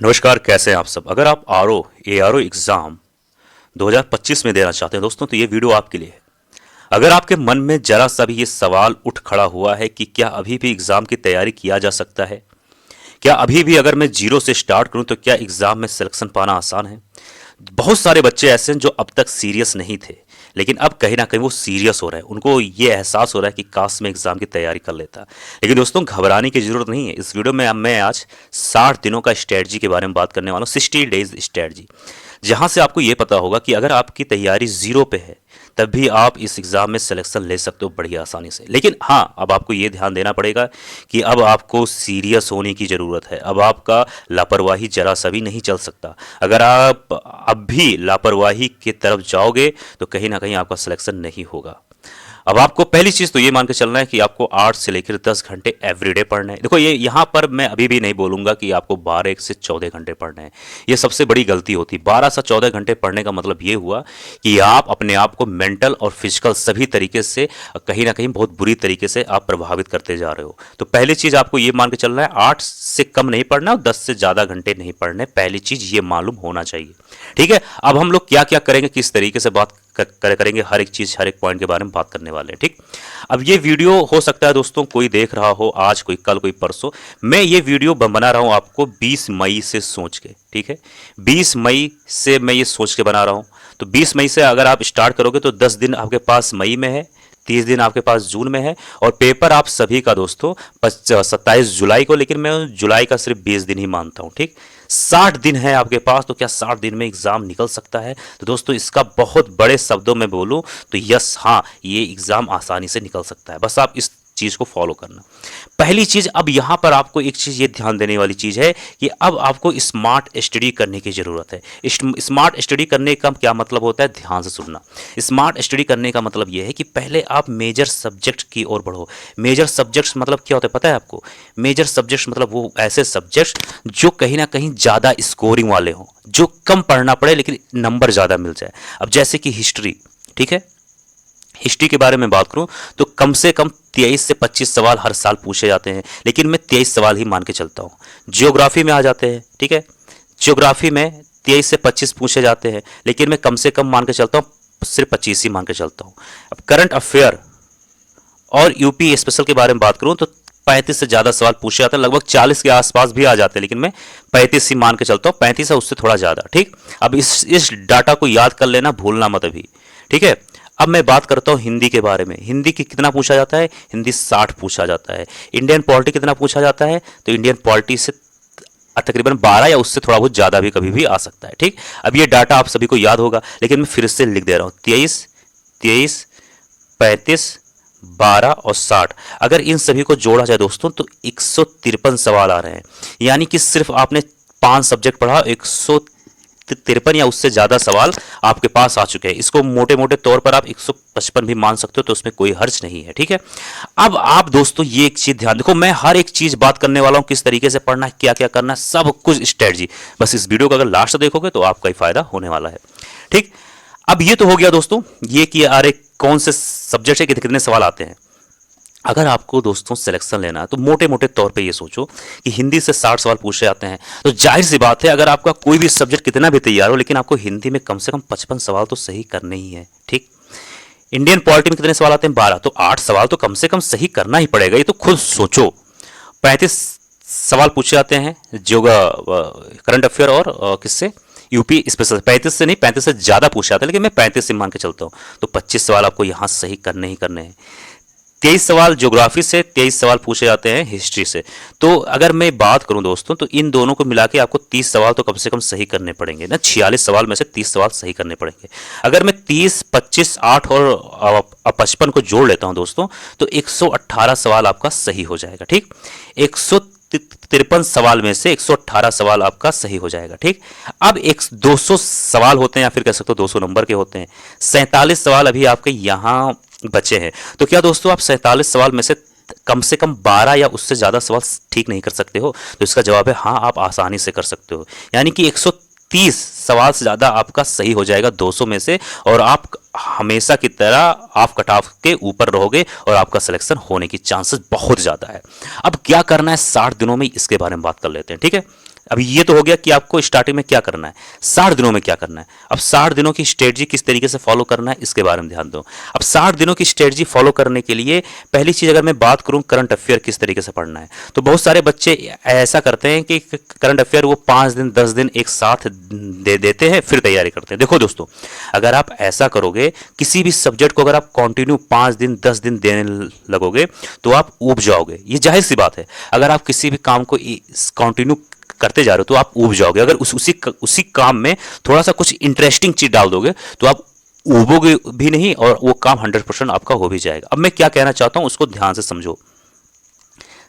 नमस्कार, कैसे हैं आप सब। अगर आप ARO एग्ज़ाम 2025 में देना चाहते हैं दोस्तों, तो ये वीडियो आपके लिए है। अगर आपके मन में जरा सा भी ये सवाल उठ खड़ा हुआ है कि क्या अभी भी एग्ज़ाम की तैयारी किया जा सकता है, क्या अभी भी अगर मैं जीरो से स्टार्ट करूं तो क्या एग्ज़ाम में सिलेक्शन पाना आसान है। बहुत सारे बच्चे ऐसे हैं जो अब तक सीरियस नहीं थे, लेकिन अब कहीं ना कहीं वो सीरियस हो रहे हैं। उनको ये एहसास हो रहा है कि काश मैं एग्ज़ाम की तैयारी कर लेता। लेकिन दोस्तों, घबराने की ज़रूरत नहीं है। इस वीडियो में मैं आज 60 दिनों का स्ट्रेटजी के बारे में बात करने वाला हूँ, 60 डेज स्ट्रेटजी, जहाँ से आपको ये पता होगा कि अगर आपकी तैयारी ज़ीरो पे है तब भी आप इस एग्ज़ाम में सिलेक्शन ले सकते हो बड़ी आसानी से। लेकिन हाँ, अब आपको ये ध्यान देना पड़ेगा कि अब आपको सीरियस होने की ज़रूरत है। अब आपका लापरवाही जरा सा भी नहीं चल सकता। अगर आप अब भी लापरवाही की तरफ जाओगे तो कहीं ना कहीं आपका सिलेक्शन नहीं होगा। अब आपको पहली चीज़ तो ये मान के चलना है कि आपको 8 से लेकर 10 घंटे एवरीडे पढ़ना है। देखो, ये यहाँ पर मैं अभी भी नहीं बोलूँगा कि आपको 12 से 14 घंटे पढ़ना है। ये सबसे बड़ी गलती होती है। 12 से 14 घंटे पढ़ने का मतलब ये हुआ कि आप अपने आप को मेंटल और फिजिकल सभी तरीके से कहीं ना कहीं बहुत बुरी तरीके से आप प्रभावित करते जा रहे हो। तो पहली चीज़ आपको ये मान के चलना है, 8 से कम नहीं पढ़ना और 10 से ज़्यादा घंटे नहीं पढ़ने। पहली चीज़ ये मालूम होना चाहिए। ठीक है, अब हम लोग क्या क्या करेंगे, किस तरीके से बात करेंगे, हर एक चीज़, हर एक पॉइंट के बारे में बात करने वाले हैं। ठीक, अब ये वीडियो हो सकता है दोस्तों कोई देख रहा हो आज, कोई कल, कोई परसों। मैं ये वीडियो बना रहा हूँ आपको 20 मई से सोच के। ठीक है, 20 मई से मैं ये सोच के बना रहा हूँ। तो 20 मई से अगर आप स्टार्ट करोगे तो 10 दिन आपके पास मई में है, 30 दिन आपके पास जून में है, और पेपर आप सभी का दोस्तों 27 जुलाई को। लेकिन मैं जुलाई का सिर्फ 20 दिन ही मानता हूँ। ठीक, 60 दिन है आपके पास। तो क्या 60 दिन में एग्ज़ाम निकल सकता है? तो दोस्तों, इसका बहुत बड़े शब्दों में बोलूँ तो यस, हाँ, ये एग्ज़ाम आसानी से निकल सकता है। बस आप इस चीज़ को फॉलो करना। पहली चीज़, अब यहाँ पर आपको एक चीज़ ये ध्यान देने वाली चीज़ है कि अब आपको स्मार्ट स्टडी करने की ज़रूरत है। स्मार्ट स्टडी करने का क्या मतलब होता है, ध्यान से सुनना। स्मार्ट स्टडी करने का मतलब ये है कि पहले आप मेजर सब्जेक्ट की ओर बढ़ो। मेजर सब्जेक्ट्स मतलब क्या होता है पता है आपको? मेजर सब्जेक्ट्स मतलब वो ऐसे सब्जेक्ट्स जो कहीं ना कहीं ज़्यादा स्कोरिंग वाले हों, जो कम पढ़ना पड़े लेकिन नंबर ज़्यादा मिल जाए। अब जैसे कि हिस्ट्री, ठीक है, हिस्ट्री के बारे में बात करूं तो कम से कम 23 से 25 सवाल हर साल पूछे जाते हैं, लेकिन मैं 23 सवाल ही मान के चलता हूं। जियोग्राफी में आ जाते हैं, ठीक है, जियोग्राफी में 23 से 25 पूछे जाते हैं, लेकिन मैं कम से कम मान के चलता हूं, सिर्फ 25 ही मान के चलता हूं। अब करंट अफेयर और यूपी स्पेशल के बारे में बात करूं तो 35 से ज़्यादा सवाल पूछे जाते हैं, लगभग 40 के आसपास भी आ जाते हैं, लेकिन मैं 35 ही मान के चलता हूं। 35 है, उससे थोड़ा ज़्यादा। ठीक, अब इस डाटा को याद कर लेना, भूलना मत अभी। ठीक है, अब मैं बात करता हूं हिंदी के बारे में। हिंदी की कितना पूछा जाता है? हिंदी 60 पूछा जाता है। इंडियन पॉलिटी कितना पूछा जाता है? तो इंडियन पॉलिटी से तकरीबन 12 या उससे थोड़ा बहुत ज़्यादा भी कभी भी आ सकता है। ठीक, अब ये डाटा आप सभी को याद होगा, लेकिन मैं फिर से लिख दे रहा हूँ। 23, 23, 35, 12 और 60, अगर इन सभी को जोड़ा जाए दोस्तों तो 153 सवाल आ रहे हैं। यानी कि सिर्फ आपने 5 सब्जेक्ट पढ़ा, 153 या उससे ज़्यादा सवाल आपके पास आ चुके हैं। इसको मोटे मोटे तौर पर आप 155 भी मान सकते हो, तो उसमें कोई हर्ज नहीं है। ठीक है, अब आप दोस्तों ये एक चीज़ ध्यान देखो, मैं हर एक चीज़ बात करने वाला हूँ, किस तरीके से पढ़ना है, क्या क्या करना है, सब कुछ स्ट्रेटजी। बस इस वीडियो को अगर लास्ट देखोगे तो आपका ही फायदा होने वाला है। ठीक, अब ये तो हो गया दोस्तों, ये कि अरे कौन से सब्जेक्ट से कितने सवाल आते हैं। अगर आपको दोस्तों सिलेक्शन लेना है तो मोटे मोटे तौर पे ये सोचो कि हिंदी से 60 सवाल पूछे जाते हैं, तो जाहिर सी बात है अगर आपका कोई भी सब्जेक्ट कितना भी तैयार हो, लेकिन आपको हिंदी में कम से कम 55 सवाल तो सही करने ही है। ठीक, इंडियन पॉलिटी में कितने सवाल आते हैं? 12, तो 8 सवाल तो कम से कम सही करना ही पड़ेगा। ये तो खुद सोचो। 35 सवाल पूछे जाते हैं करंट अफेयर और किससे, यूपी स्पेशल। 35 से नहीं, 35 से ज़्यादा पूछे जाते हैं, लेकिन मैं 35 से मान के चलता हूँ। तो 25 सवाल आपको यहाँ सही करने ही करने हैं। 23 सवाल ज्योग्राफी से, 23 सवाल पूछे जाते हैं हिस्ट्री से। तो अगर मैं बात करूं दोस्तों तो इन दोनों को मिला के आपको 30 सवाल तो कम से कम सही करने पड़ेंगे ना। 46 सवाल में से 30 सवाल सही करने पड़ेंगे। अगर मैं 30, 25, 8 और 55 को जोड़ लेता हूं दोस्तों तो 118 सवाल आपका सही हो जाएगा। ठीक, 153 सवाल में से 118 सवाल आपका सही हो जाएगा। ठीक, अब 200 सवाल होते हैं, या फिर कह सकते हो 200 नंबर के होते हैं। 47 सवाल अभी आपके यहाँ बचे हैं। तो क्या दोस्तों आप 47 सवाल में से कम 12 या उससे ज़्यादा सवाल ठीक नहीं कर सकते हो? तो इसका जवाब है हाँ, आप आसानी से कर सकते हो। यानी कि 130 सवाल से ज़्यादा आपका सही हो जाएगा 200 में से, और आप हमेशा की तरह ऑफ कट ऑफ के ऊपर रहोगे और आपका सिलेक्शन होने की चांसेस बहुत ज़्यादा है। अब क्या करना है 60 दिनों में, इसके बारे में बात कर लेते हैं। ठीक है, अब ये तो हो गया कि आपको स्टार्टिंग में क्या करना है, 60 दिनों में क्या करना है। अब 60 दिनों की स्ट्रेटजी किस तरीके से फॉलो करना है इसके बारे में ध्यान दो। अब 60 दिनों की स्ट्रेटजी फॉलो करने के लिए पहली चीज अगर मैं बात करूं करंट अफेयर किस तरीके से पढ़ना है, तो बहुत सारे बच्चे ऐसा करते हैं कि करंट अफेयर वो 5 दिन 10 दिन एक साथ दे देते हैं फिर तैयारी करते हैं। देखो दोस्तों, अगर आप ऐसा करोगे, किसी भी सब्जेक्ट को अगर आप कंटिन्यू 5 दिन 10 दिन देने लगोगे तो आप ऊब जाओगे, ये जाहिर सी बात है। अगर आप किसी भी काम को कंटिन्यू करते जा रहे हो तो आप ऊब जाओगे। अगर उसी काम में थोड़ा सा कुछ इंटरेस्टिंग चीज डाल दोगे तो आप ऊबोगे भी नहीं और वो काम 100% आपका हो भी जाएगा। अब मैं क्या कहना चाहता हूं उसको ध्यान से समझो।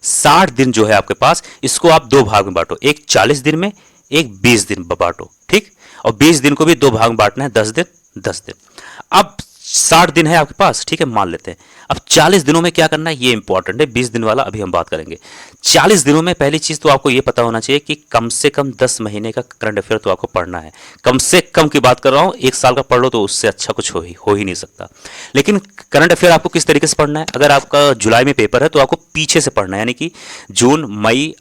60 दिन जो है आपके पास, इसको आप दो भाग में बांटो, एक 40 दिन में, एक 20 दिन बांटो, ठीक। और 20 दिन को भी दो भाग में बांटना है, 10 दिन 10 दिन। अब 60 दिन है आपके पास, ठीक है, मान लेते हैं। अब 40 दिनों में क्या करना है ये इंपॉर्टेंट है, 20 दिन वाला अभी हम बात करेंगे। 40 दिनों में पहली चीज तो आपको ये पता होना चाहिए कि कम से कम 10 महीने का करंट अफेयर तो आपको पढ़ना है। कम से कम की बात कर रहा हूं, एक साल का पढ़ लो तो उससे अच्छा कुछ हो ही नहीं सकता। लेकिन करंट अफेयर आपको किस तरीके से पढ़ना है, अगर आपका जुलाई में पेपर है तो आपको पीछे से पढ़ना है, यानी कि जून मई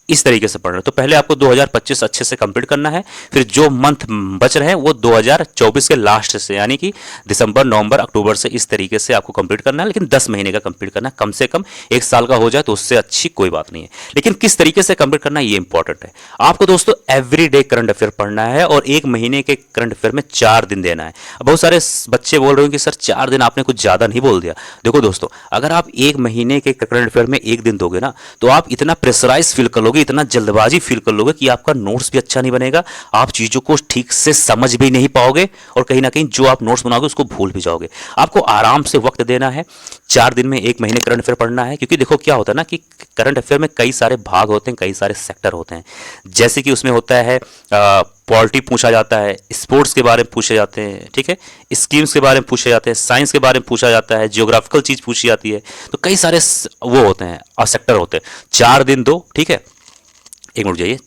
इस तरीके से पढ़ना है। तो पहले आपको 2025 अच्छे से कंप्लीट करना है, फिर जो मंथ बच रहे हैं वो 2024 के लास्ट से, यानी कि दिसंबर नवंबर अक्टूबर से, इस तरीके से आपको कंप्लीट करना है। लेकिन 10 महीने का कंप्लीट करना है, कम से कम एक साल का हो जाए तो उससे अच्छी कोई बात नहीं है। लेकिन किस तरीके से कंप्लीट करना है ये इंपॉर्टेंट है। आपको दोस्तों एवरीडे करंट अफेयर पढ़ना है और एक महीने के करंट अफेयर में 4 दिन देना है। अब बहुत सारे बच्चे बोल रहे हो कि सर 4 दिन आपने कुछ ज्यादा नहीं बोल दिया। देखो दोस्तों, अगर आप एक महीने के करंट अफेयर में एक दिन दोगे ना तो आप इतना प्रेशराइज फील कर लोगे, इतना जल्दबाजी फील कर लोगे कि आपका नोट्स भी अच्छा नहीं बनेगा, आप चीजों को ठीक से समझ भी नहीं पाओगे और कहीं ना कहीं जो आप नोट्स बनाओगे उसको भूल भी जाओगे। आपको आराम से वक्त देना है, 4 दिन में एक महीने करंट अफेयर पढ़ना है। क्योंकि देखो क्या होता है ना कि करंट अफेयर में कई सारे भाग होते हैं, कई सारे सेक्टर होते हैं। जैसे कि उसमें होता है पॉलिटी पूछा जाता है, स्पोर्ट्स के बारे में पूछे जाते हैं, ठीक है, स्कीम्स के बारे में पूछे जाते हैं, साइंस के बारे में पूछा जाता है, जियोग्राफिकल चीज पूछी जाती है। तो कई सारे वो होते हैं, सेक्टर होते हैं। 4 दिन दो, ठीक है, एक मिनट जाइए।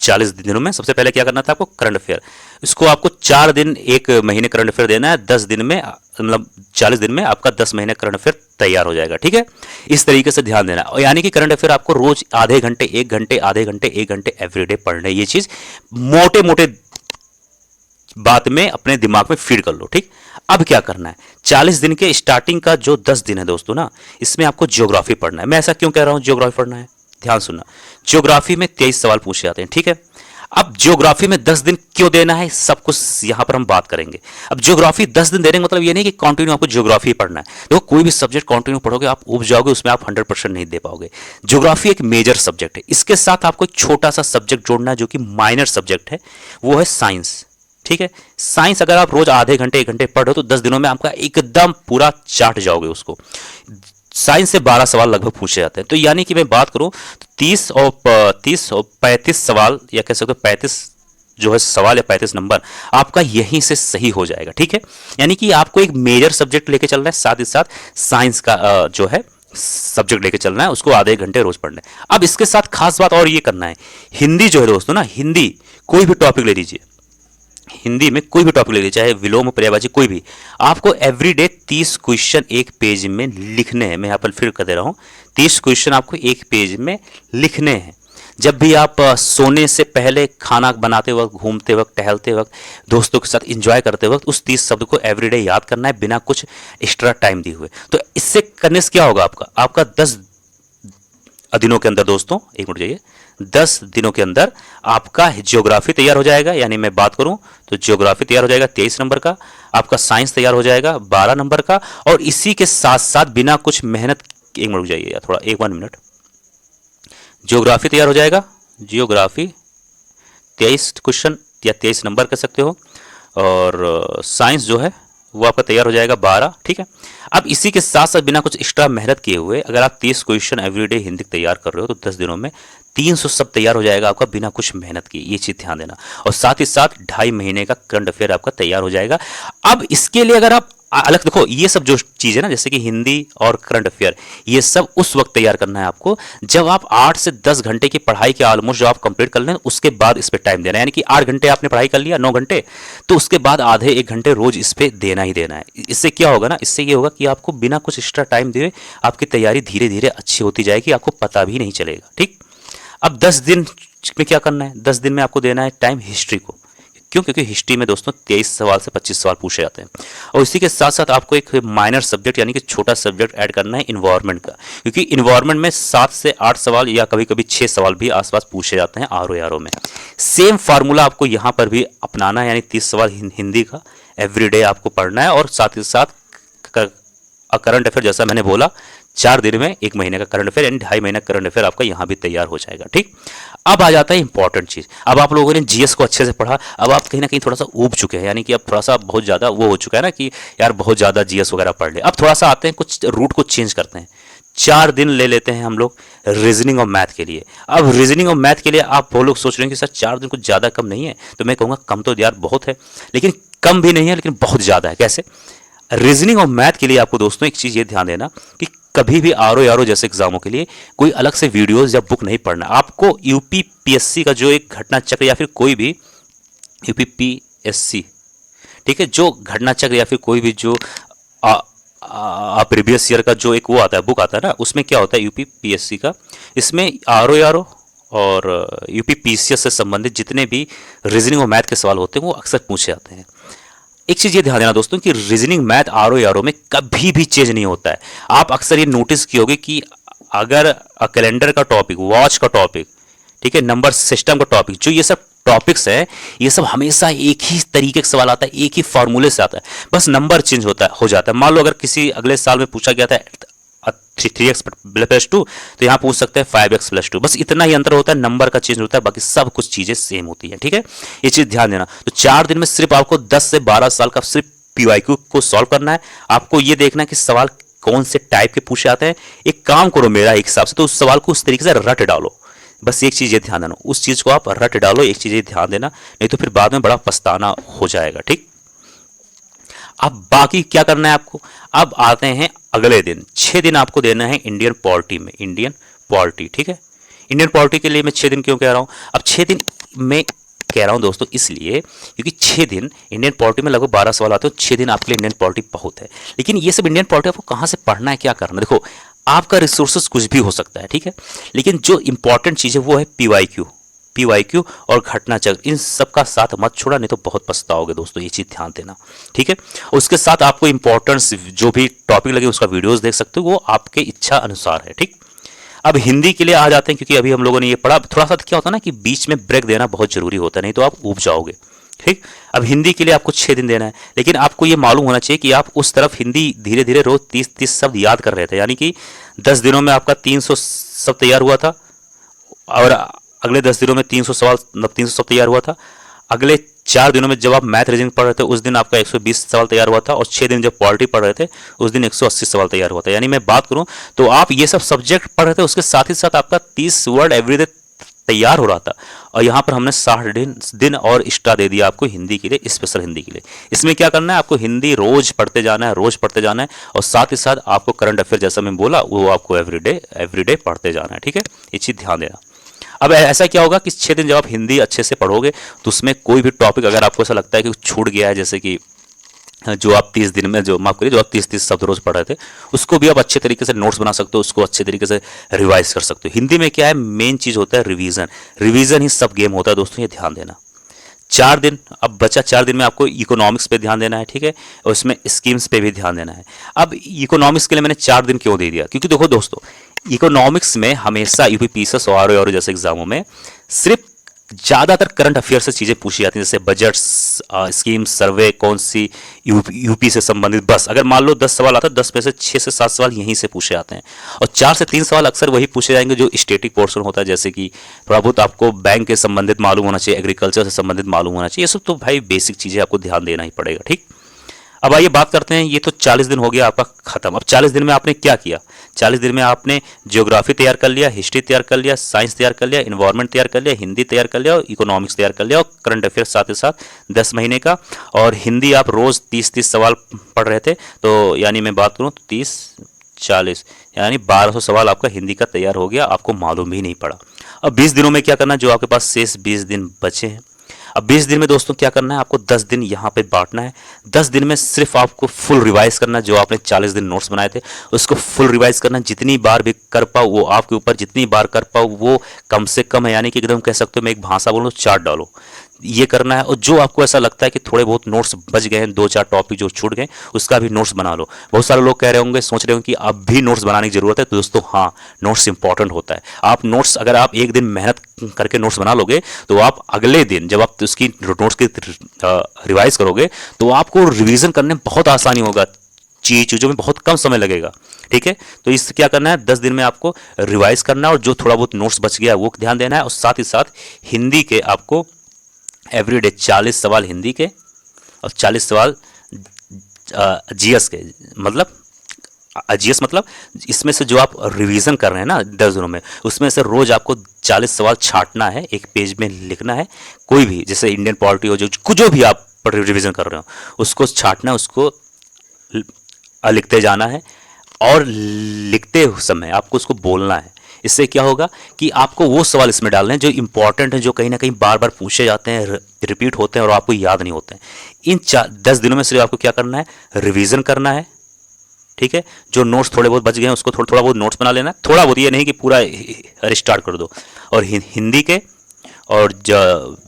40 दिनों में सबसे पहले क्या करना था आपको, करंट अफेयर। इसको आपको 4 दिन एक महीने करंट अफेयर देना है, 10 दिन में मतलब 40 दिन में आपका 10 महीने करंट अफेयर तैयार हो जाएगा, ठीक है। इस तरीके से ध्यान देना, और यानी कि करंट अफेयर आपको रोज आधे घंटे 1 घंटे आधे घंटे 1 घंटे एवरीडे पढ़ने, ये चीज मोटे मोटे बात में अपने दिमाग में फीड कर लो, ठीक। अब क्या करना है, 40 दिन के स्टार्टिंग का जो 10 दिन है दोस्तों ना, इसमें आपको ज्योग्राफी पढ़ना है। मैं ऐसा क्यों कह रहा हूं ज्योग्राफी पढ़ना है, ध्यान सुनना। ज्योग्राफी में 23 सवाल पूछे जाते हैं, ठीक है। अब ज्योग्राफी में 10 दिन क्यों देना है सब कुछ यहां पर हम बात करेंगे। अब ज्योग्राफी 10 दिन देने का मतलब ये नहीं कि कंटिन्यू आपको ज्योग्राफी पढ़ना है। देखो कोई भी सब्जेक्ट कंटिन्यू पढ़ोगे आप उब जाओगे, उसमें आप 100% नहीं दे पाओगे। ज्योग्राफी एक मेजर सब्जेक्ट है, इसके साथ आपको एक छोटा सा सब्जेक्ट जोड़ना है जो कि माइनर सब्जेक्ट है, वो है साइंस, ठीक है। साइंस अगर आप रोज आधे घंटे 1 घंटे पढ़ रहे हो तो 10 दिनों में आपका एकदम पूरा चाट जाओगे उसको। साइंस से 12 सवाल लगभग पूछे जाते हैं। तो यानी कि मैं बात करूं तो 30 और 35 सवाल, या कह सकते हो 35 जो है सवाल या 35 नंबर आपका यहीं से सही हो जाएगा, ठीक है। यानी कि आपको एक मेजर सब्जेक्ट लेके चलना है, साथ ही साथ साइंस का जो है सब्जेक्ट लेके चलना है, उसको आधे घंटे रोज पढ़ना है। अब इसके साथ खास बात और ये करना है, हिंदी जो है दोस्तों ना, हिंदी कोई भी टॉपिक ले लीजिए, हिंदी में कोई भी टॉपिक ले लीजिए, चाहे विलोम पर्यायवाची कोई भी, आपको एवरीडे 30 क्वेश्चन एक पेज में लिखने हैं। मैं यहाँ पर फिर कर दे रहा हूँ, 30 क्वेश्चन आपको एक पेज में लिखने हैं। जब भी आप सोने से पहले, खाना बनाते वक्त, घूमते वक्त, टहलते वक्त, दोस्तों के साथ एंजॉय करते वक्त उस 30 शब्द को एवरीडे याद करना है बिना कुछ एक्स्ट्रा टाइम दिए हुए। तो इससे करने से क्या होगा, आपका 10 दिनों के अंदर दोस्तों, एक मिनट जाइए, 10 दिनों के अंदर आपका ज्योग्राफी तैयार हो जाएगा। यानी मैं बात करूं तो ज्योग्राफी तैयार हो जाएगा 23 नंबर का, आपका साइंस तैयार हो जाएगा 12 नंबर का, और इसी के साथ साथ बिना कुछ मेहनत, एक मिनट जाइए या थोड़ा 1 मिनट, ज्योग्राफी तैयार हो जाएगा, ज्योग्राफी 23 क्वेश्चन या 23 नंबर कह सकते हो, और साइंस जो है वो आपका तैयार हो जाएगा 12, ठीक है। अब इसी के साथ साथ बिना कुछ एक्स्ट्रा मेहनत किए हुए अगर आप 30 क्वेश्चन एवरीडे हिंदी तैयार कर रहे हो तो 10 दिनों में 300 सब तैयार हो जाएगा आपका बिना कुछ मेहनत किए, ये चीज ध्यान देना। और साथ ही साथ 2.5 महीने का करंट अफेयर आपका तैयार हो जाएगा। अब इसके लिए अगर आप अलग देखो, ये सब जो चीज है ना, जैसे कि हिंदी और करंट अफेयर, ये सब उस वक्त तैयार करना है आपको जब आप 8 से 10 घंटे की पढ़ाई के ऑलमोस्ट जो आप कंप्लीट कर लें, उसके बाद इस पे टाइम देना है। यानी कि 8 घंटे आपने पढ़ाई कर लिया, 9 घंटे, तो उसके बाद आधे 1 घंटे रोज इस पे देना ही देना है। इससे क्या होगा ना, इससे ये होगा कि आपको बिना कुछ एक्स्ट्रा टाइम दिए आपकी तैयारी धीरे धीरे अच्छी होती जाएगी, आपको पता भी नहीं चलेगा, ठीक। अब 10 दिन में क्या करना है, 10 दिन में आपको देना है टाइम हिस्ट्री को। क्यों? क्योंकि हिस्ट्री में दोस्तों 23 सवाल से 25 सवाल पूछे जाते हैं। और इसी के साथ साथ आपको एक माइनर सब्जेक्ट यानी कि छोटा सब्जेक्ट ऐड करना है इन्वायरमेंट का, क्योंकि इन्वायरमेंट में 7 से 8 सवाल या कभी कभी 6 सवाल भी आसपास पूछे जाते हैं आर में। सेम फार्मूला आपको यहाँ पर भी अपनाना है, यानी 30 सवाल हिंदी का एवरीडे आपको पढ़ना है, और साथ ही साथ करंट अफेयर जैसा मैंने बोला 4 दिन में 1 महीने का करंट अफेयर यानी 2.5 महीने का करंट अफेयर आपका यहाँ भी तैयार हो जाएगा। ठीक, अब आ जाता है इंपॉर्टेंट चीज। अब आप लोगों ने जीएस को अच्छे से पढ़ा, अब आप कहीं ना कहीं थोड़ा सा ऊब चुके हैं, यानी कि अब थोड़ा सा बहुत ज्यादा वो हो चुका है ना कि यार बहुत ज्यादा जीएस वगैरह पढ़ ले। अब थोड़ा सा आते हैं, कुछ रूट को चेंज करते हैं। 4 दिन ले लेते हैं हम लोग रीजनिंग और मैथ के लिए। अब रीजनिंग और मैथ के लिए आप वो लोग सोच रहे हैं कि सर 4 दिन कुछ ज्यादा कम नहीं है, तो मैं कहूँगा कम तो यार बहुत है, लेकिन कम भी नहीं है लेकिन बहुत ज्यादा है। कैसे? रीजनिंग और मैथ के लिए आपको दोस्तों एक चीज ये ध्यान देना कि कभी भी आरओ जैसे एग्जामों के लिए कोई अलग से वीडियोस या बुक नहीं पढ़ना। आपको यूपी पीएससी का जो एक घटना चक्र या फिर कोई भी यूपी पीएससी, ठीक है, जो घटना चक्र या फिर कोई भी जो प्रीवियस ईयर का जो एक वो आता है बुक आता है ना, उसमें क्या होता है यूपी पीएससी का, इसमें आरओ और यूपी पीसीएस से संबंधित जितने भी रीजनिंग और मैथ के सवाल होते हैं वो अक्सर पूछे जाते हैं। एक चीज ये ध्यान देना दोस्तों कि रीजनिंग मैथ आरओ में कभी भी चेंज नहीं होता है। आप अक्सर ये नोटिस किए होगे कि अगर कैलेंडर का टॉपिक, वॉच का टॉपिक, ठीक है, नंबर सिस्टम का टॉपिक, जो ये सब टॉपिक्स है, ये सब हमेशा एक ही तरीके का सवाल आता है, एक ही फॉर्मूले से आता है, बस नंबर चेंज होता है हो जाता है। मान लो अगर किसी अगले साल में पूछा गया था 3x + 2, तो यहाँ पूछ सकते हैं 5x + 2, बस इतना ही अंतर होता है, नंबर का चेंज होता है, बाकी सब कुछ चीजें सेम होती है। ठीक है, ये चीज ध्यान देना। तो 4 दिन में सिर्फ आपको 10 से 12 साल का सिर्फ पीवाईक्यू को सॉल्व करना है। आपको ये देखना है कि सवाल कौन से टाइप के पूछे जाते हैं। एक काम करो मेरा एक हिसाब से, तो उस सवाल को उस तरीके से रट डालो। बस एक चीज ये ध्यान देना, उस चीज को आप रट डालो, एक चीज ये ध्यान देना, नहीं तो फिर बाद में बड़ा पछताना हो जाएगा। ठीक, अब बाकी क्या करना है आपको। अब आते हैं अगले दिन, 6 दिन आपको देना है इंडियन पॉलिटी में, इंडियन पॉलिटी। ठीक है, इंडियन पॉलिटी के लिए मैं 6 दिन क्यों कह रहा हूं? अब 6 दिन में कह रहा हूं दोस्तों इसलिए क्योंकि 6 दिन इंडियन पॉलिटी में लगभग 12 सवाल आते हैं, 6 दिन आपके लिए इंडियन पॉलिटी बहुत है। लेकिन ये सब इंडियन पॉलिटी आपको कहां से पढ़ना है, क्या करना है? देखो, आपका रिसोर्सेज कुछ भी हो सकता है, ठीक है, लेकिन जो इंपॉर्टेंट चीज है वो है पीवाईक्यू और घटना चक्र, इन सब का साथ मत छोड़ा, नहीं तो बहुत पछताओगे दोस्तों, ये चीज ध्यान देना। ठीक है, उसके साथ आपको इंपॉर्टेंस जो भी टॉपिक लगे उसका वीडियोस देख सकते हो, वो आपके इच्छा अनुसार है। ठीक, अब हिंदी के लिए आ जाते हैं, क्योंकि अभी हम लोगों ने ये पढ़ा। थोड़ा सा क्या होता है ना कि बीच में ब्रेक देना बहुत जरूरी होता है, नहीं तो आप ऊब जाओगे। ठीक, अब हिंदी के लिए आपको 6 दिन देना है, लेकिन आपको ये मालूम होना चाहिए कि आप उस तरफ हिंदी धीरे धीरे रोज 30 शब्द याद कर रहे थे, यानी कि 10 दिनों में आपका 300 शब्द तैयार हुआ था, और अगले 10 दिनों में 300 सवाल 300 शब्द तैयार हुआ था। अगले 4 दिनों में जब आप मैथ रीजनिंग पढ़ रहे थे उस दिन आपका 120 सवाल तैयार हुआ था, और 6 दिन जब पॉलिटी पढ़ रहे थे उस दिन 180 सवाल तैयार हुआ था। यानी मैं बात करूं तो आप ये सब सब्जेक्ट पढ़ रहे थे, उसके साथ ही साथ आपका 30 वर्ड एवरीडे तैयार हो रहा था। और यहाँ पर हमने 60 दिन और एक्स्ट्रा दे दिया आपको हिंदी के लिए, स्पेशल हिंदी के लिए। इसमें क्या करना है, आपको हिंदी रोज पढ़ते जाना है, रोज पढ़ते जाना है, और साथ ही साथ आपको करंट अफेयर जैसा मैं बोला वो आपको एवरीडे पढ़ते जाना है। ठीक है, ये चीज ध्यान देना। अब ऐसा क्या होगा कि 6 दिन जब आप हिंदी अच्छे से पढ़ोगे तो उसमें कोई भी टॉपिक अगर आपको ऐसा लगता है कि छूट गया है, जैसे कि जो आप 30 दिन में जो माफ करिए जो आप 30 शब्द रोज पढ़ रहे थे, उसको भी आप अच्छे तरीके से नोट्स बना सकते हो, उसको अच्छे तरीके से रिवाइज कर सकते हो। हिंदी में क्या है, मेन चीज होता है रिवीजन ही सब गेम होता है दोस्तों, ये ध्यान देना। 4 दिन अब बचा, 4 दिन में आपको इकोनॉमिक्स पे ध्यान देना है। ठीक है, और इसमें स्कीम्स पे भी ध्यान देना है। अब इकोनॉमिक्स के लिए मैंने 4 दिन क्यों दे दिया, क्योंकि देखो दोस्तों, इकोनॉमिक्स में हमेशा यूपी पीसीएस और जैसे एग्जामों में सिर्फ ज्यादातर करंट अफेयर से चीजें पूछी जाती हैं, जैसे बजट, स्कीम, सर्वे, कौन सी यूपी से संबंधित। बस अगर मान लो 10 सवाल आता है, 10 में से 6 से 7 सवाल यहीं से पूछे जाते हैं, और 4 से 3 सवाल अक्सर वही पूछे जाएंगे जो स्टेटिक पोर्शन होता है, जैसे कि थोड़ा बहुत आपको बैंक के संबंधित मालूम होना चाहिए, एग्रीकल्चर से संबंधित मालूम होना चाहिए। ये सब तो भाई बेसिक चीजें आपको ध्यान देना ही पड़ेगा। ठीक, अब आइए बात करते हैं, ये तो 40 दिन हो गया आपका खत्म। अब 40 दिन में आपने क्या किया? 40 दिन में आपने ज्योग्राफी तैयार कर लिया, हिस्ट्री तैयार कर लिया, साइंस तैयार कर लिया, इन्वायरमेंट तैयार कर लिया, हिंदी तैयार कर लिया, और इकोनॉमिक्स तैयार कर लिया, और करंट अफेयर साथ ही साथ 10 महीने का। और हिंदी आप रोज 30 सवाल पढ़ रहे थे, तो यानी मैं बात करूँ तो 30-40 यानी 1200 सवाल आपका हिंदी का तैयार हो गया, आपको मालूम भी नहीं पड़ा। अब 20 दिनों में क्या करना, जो आपके पास शेष 20 दिन बचे हैं, अब 20 दिन में दोस्तों क्या करना है, आपको 10 दिन यहाँ पे बांटना है। 10 दिन में सिर्फ आपको फुल रिवाइज करना है, जो आपने 40 दिन नोट्स बनाए थे उसको फुल रिवाइज करना है। जितनी बार भी कर पाओ वो आपके ऊपर, जितनी बार कर पाओ वो कम से कम है, यानी कि एकदम कह सकते हो, मैं एक भाषा बोलूँ, चाट डालो, ये करना है। और जो आपको ऐसा लगता है कि थोड़े बहुत नोट्स बच गए हैं, 2-4 टॉपिक जो छूट गए, उसका भी नोट्स बना लो। बहुत सारे लोग कह रहे होंगे, सोच रहे होंगे कि अब भी नोट्स बनाने की जरूरत है, तो दोस्तों हाँ, नोट्स इंपॉर्टेंट होता है। आप नोट्स, अगर आप एक दिन मेहनत करके नोट्स बना लोगे तो आप अगले दिन जब आप उसकी नोट्स की रिवाइज करोगे तो आपको रिवीजन करने में बहुत आसानी होगा, चीज़ों में बहुत कम समय लगेगा। ठीक है, तो इस क्या करना है, 10 दिन में आपको रिवाइज करना है और जो थोड़ा बहुत नोट्स बच गया वो ध्यान देना है। और साथ ही साथ हिंदी के आपको एवरीडे 40 सवाल हिंदी के और 40 सवाल जीएस के, मतलब जीएस मतलब इसमें से जो आप रिवीजन कर रहे हैं ना 10 दिनों में, उसमें से रोज आपको 40 सवाल छांटना है, एक पेज में लिखना है। कोई भी, जैसे इंडियन पॉलिटी हो, जो भी आप रिवीजन कर रहे हो उसको छांटना है, उसको लिखते जाना है और लिखते समय आपको उसको बोलना है। इससे क्या होगा कि आपको वो सवाल इसमें डालने हैं जो इंपॉर्टेंट हैं, जो कहीं ना कहीं बार बार पूछे जाते हैं, रिपीट होते हैं और आपको याद नहीं होते हैं। इन 10 दिनों में सिर्फ आपको क्या करना है, रिवीजन करना है। ठीक है, जो नोट्स थोड़े बहुत बच गए हैं उसको थोड़ा बहुत नोट्स बना लेना, थोड़ा बहुत, ये नहीं कि पूरा रिस्टार्ट कर दो। और हिंदी के और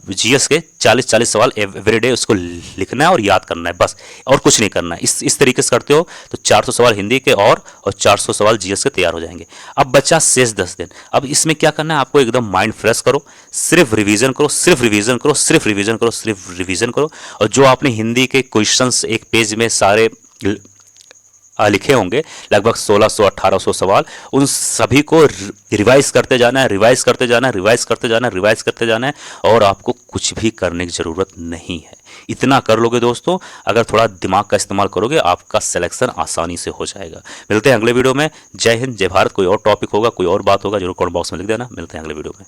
जीएस के 40-40 सवाल एवरीडे उसको लिखना है और याद करना है, बस, और कुछ नहीं करना है। इस तरीके से करते हो तो 400 सवाल हिंदी के और 400 सवाल जीएस के तैयार हो जाएंगे। अब बचा शेष 10 दिन। अब इसमें क्या करना है, आपको एकदम माइंड फ्रेश करो, सिर्फ रिवीजन करो, सिर्फ रिवीजन करो, सिर्फ रिवीजन करो, सिर्फ रिवीजन करो। और जो आपने हिंदी के क्वेश्चंस एक पेज में सारे लिखे होंगे, लगभग 1600-1800 सवाल, उन सभी को रिवाइज करते जाना है, रिवाइज करते जाना है, रिवाइज करते जाना है, रिवाइज करते जाना है। और आपको कुछ भी करने की ज़रूरत नहीं है। इतना कर लोगे दोस्तों, अगर थोड़ा दिमाग का इस्तेमाल करोगे, आपका सिलेक्शन आसानी से हो जाएगा। मिलते हैं अगले वीडियो में। जय हिंद, जय भारत। कोई और टॉपिक होगा, कोई और बात होगा, जरूर कमेंट बॉक्स में लिख देना। मिलते हैं अगले वीडियो में।